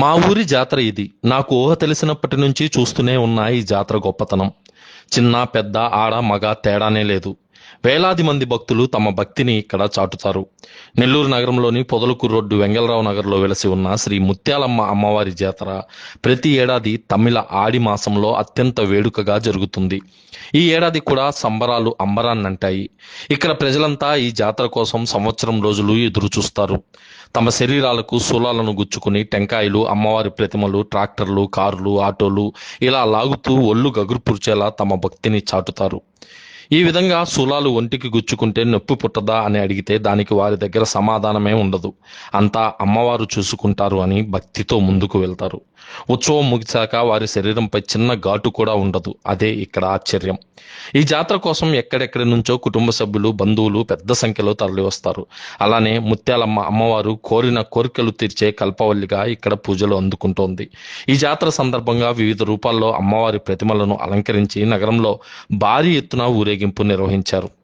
మా ఊరి జాతర ఇది. నాకు ఊహ తెలిసినప్పటి నుంచి చూస్తూనే ఉన్నా ఈ జాతర గొప్పతనం. చిన్న, పెద్ద, ఆడ, మగ తేడానే లేదు. వేలాది మంది భక్తులు తమ భక్తిని ఇక్కడ చాటుతారు. నెల్లూరు నగరంలోని పొదలకూరు రోడ్డు వెంగళరావు నగర్లో వెలసి ఉన్న శ్రీ ముత్యాలమ్మ అమ్మవారి జాతర ప్రతి ఏడాది తమిళ ఆడి మాసంలో అత్యంత వేడుకగా జరుగుతుంది. ఈ ఏడాది కూడా సంబరాలు అంబరాన్నంటాయి. ఇక్కడ ప్రజలంతా ఈ జాతర కోసం సంవత్సరం రోజులు ఎదురు చూస్తారు. తమ శరీరాలకు శూలాలను గుచ్చుకుని టెంకాయలు, అమ్మవారి ప్రతిమలు, ట్రాక్టర్లు, కార్లు, ఆటోలు ఇలా లాగుతూ ఒళ్ళు గగుర్పుర్చేలా తమ భక్తిని చాటుతారు. ఈ విధంగా శూలాలు ఒంటికి గుచ్చుకుంటే నొప్పి పుట్టదా అని అడిగితే దానికి వారి దగ్గర సమాధానమే ఉండదు. అంతా అమ్మవారు చూసుకుంటారు అని భక్తితో ముందుకు వెళ్తారు. ఉత్సవం ముగిశాక వారి శరీరంపై చిన్న ఘాటు కూడా ఉండదు. అదే ఇక్కడ ఆశ్చర్యం. ఈ జాతర కోసం ఎక్కడెక్కడి నుంచో కుటుంబ సభ్యులు, బంధువులు పెద్ద సంఖ్యలో తరలి వస్తారు. అలానే ముత్యాలమ్మ అమ్మవారు కోరిన కోరికలు తీర్చే కల్పవల్లిగా ఇక్కడ పూజలు అందుకుంటోంది. ఈ జాతర సందర్భంగా వివిధ రూపాల్లో అమ్మవారి ప్రతిమలను అలంకరించి నగరంలో భారీ ఎత్తున ఊరేగింపు నిర్వహించారు.